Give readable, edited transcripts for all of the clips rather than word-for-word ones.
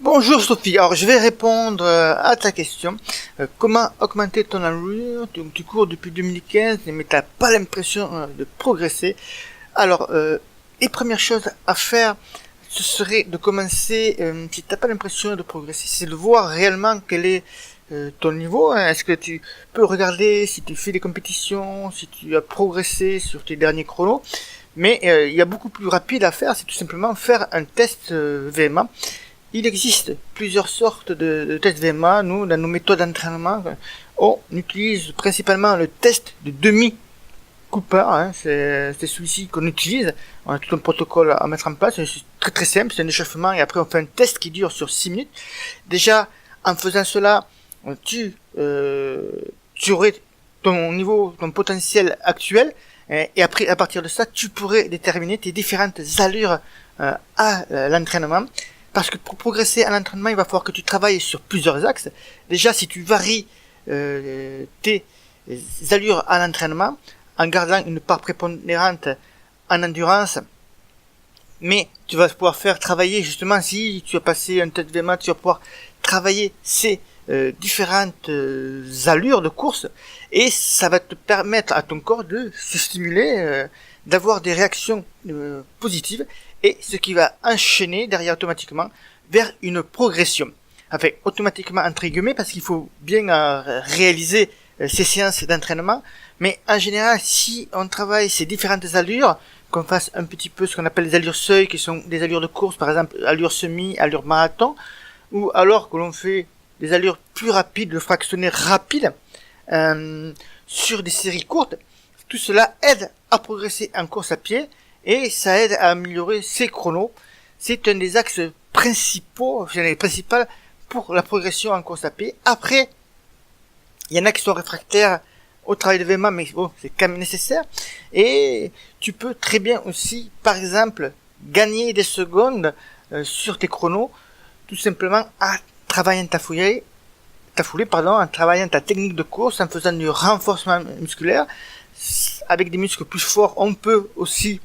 Bonjour Sophie, alors je vais répondre à ta question. Comment augmenter ton allure? Tu cours depuis 2015 mais t'as pas l'impression de progresser. Alors, les premières choses à faire, ce serait de commencer, si t'as pas l'impression de progresser, c'est de voir réellement quel est ton niveau. Hein. Est-ce que tu peux regarder si tu fais des compétitions, si tu as progressé sur tes derniers chronos. Mais il y a beaucoup plus rapide à faire, c'est tout simplement faire un test VMA. Il existe plusieurs sortes de tests VMA. Nous, dans nos méthodes d'entraînement, on utilise principalement le test de demi-Cooper. Hein, c'est celui-ci qu'on utilise. On a tout un protocole à mettre en place. C'est très très simple, c'est un échauffement et après on fait un test qui dure sur 6 minutes. Déjà, en faisant cela, tu aurais ton niveau, ton potentiel actuel. Et après, à partir de ça, tu pourrais déterminer tes différentes allures à l'entraînement. Parce que pour progresser à l'entraînement, il va falloir que tu travailles sur plusieurs axes. Déjà, si tu varies tes allures à l'entraînement, en gardant une part prépondérante en endurance, mais tu vas pouvoir faire travailler, justement, si tu as passé un test VMA, tu vas pouvoir travailler ces différentes allures de course, et ça va te permettre à ton corps de se stimuler, d'avoir des réactions positives, et ce qui va enchaîner derrière automatiquement vers une progression. Enfin, automatiquement entre guillemets, parce qu'il faut bien réaliser ces séances d'entraînement, mais en général, si on travaille ces différentes allures, qu'on fasse un petit peu ce qu'on appelle les allures seuil, qui sont des allures de course, par exemple allure semi, allure marathon, ou alors que l'on fait des allures plus rapides, le fractionné rapide, sur des séries courtes, tout cela aide à progresser en course à pied, et ça aide à améliorer ses chronos. C'est un des axes principaux pour la progression en course à pied. Après, il y en a qui sont réfractaires au travail de VMA, mais bon, c'est quand même nécessaire. Et tu peux très bien aussi, par exemple, gagner des secondes sur tes chronos, tout simplement en travaillant ta foulée, en travaillant ta technique de course, en faisant du renforcement musculaire. Avec des muscles plus forts, on peut aussi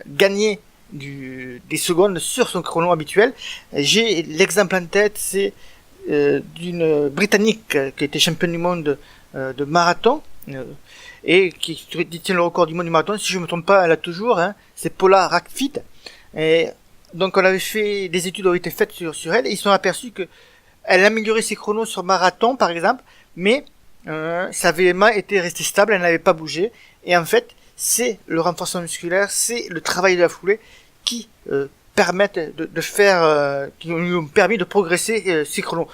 gagner des secondes sur son chrono habituel. J'ai l'exemple en tête, c'est d'une Britannique qui était championne du monde de marathon et qui détient le record du monde du marathon, si je me trompe pas, elle a toujours, hein, c'est Paula Radcliffe. Et donc on avait fait, des études ont été faites sur elle, et ils se sont aperçus que elle améliorait ses chronos sur marathon par exemple, mais sa VMA était restée stable, elle n'avait pas bougé, et en fait c'est le renforcement musculaire, c'est le travail de la foulée qui permettent de faire, qui lui ont permis de progresser ces chronos.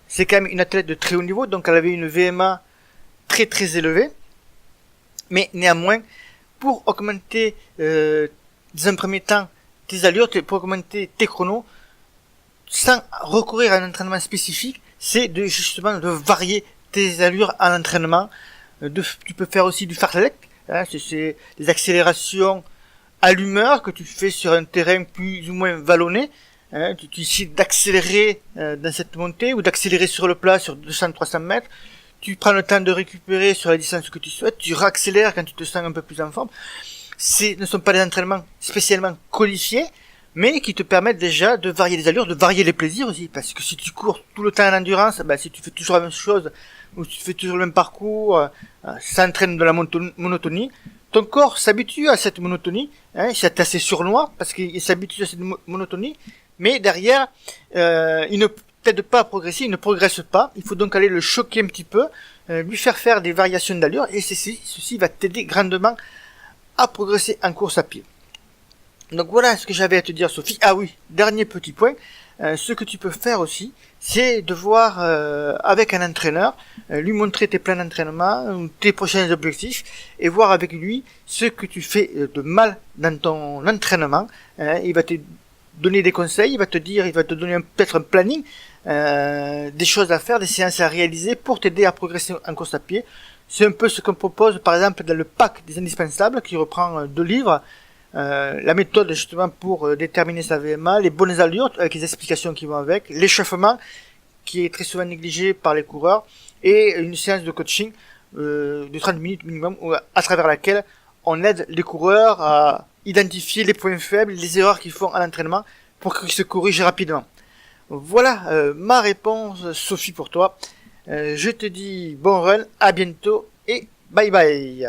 C'est quand même une athlète de très haut niveau, donc elle avait une VMA très très élevée, mais néanmoins, pour augmenter dans un premier temps tes allures, pour augmenter tes chronos, sans recourir à un entraînement spécifique, c'est justement de varier tes allures à l'entraînement. Tu peux faire aussi du fartlek. Hein, c'est des accélérations à l'humeur que tu fais sur un terrain plus ou moins vallonné. Hein, tu décides d'accélérer dans cette montée ou d'accélérer sur le plat sur 200-300 mètres. Tu prends le temps de récupérer sur la distance que tu souhaites. Tu réaccélères quand tu te sens un peu plus en forme. Ce ne sont pas des entraînements spécialement codifiés, mais qui te permettent déjà de varier les allures, de varier les plaisirs aussi. Parce que si tu cours tout le temps en endurance, si tu fais toujours la même chose, ou tu fais toujours le même parcours, ça entraîne de la monotonie. Ton corps s'habitue à cette monotonie, hein, c'est assez sournois, parce qu'il s'habitue à cette monotonie, mais derrière, il ne t'aide pas à progresser, il ne progresse pas. Il faut donc aller le choquer un petit peu, lui faire des variations d'allure, et ceci va t'aider grandement à progresser en course à pied. Donc voilà ce que j'avais à te dire, Sophie. Ah oui, dernier petit point, ce que tu peux faire aussi, c'est de voir avec un entraîneur, lui montrer tes plans d'entraînement, tes prochains objectifs, et voir avec lui ce que tu fais de mal dans ton entraînement. Il va te donner des conseils, il va te donner peut-être un planning, des choses à faire, des séances à réaliser pour t'aider à progresser en course à pied. C'est un peu ce qu'on propose par exemple dans le pack des indispensables qui reprend 2 livres. La méthode justement pour déterminer sa VMA, les bonnes allures avec les explications qui vont avec, l'échauffement qui est très souvent négligé par les coureurs, et une séance de coaching de 30 minutes minimum à travers laquelle on aide les coureurs à identifier les points faibles, les erreurs qu'ils font à l'entraînement pour qu'ils se corrigent rapidement. Voilà ma réponse, Sophie, pour toi. Je te dis bon run, à bientôt et bye bye.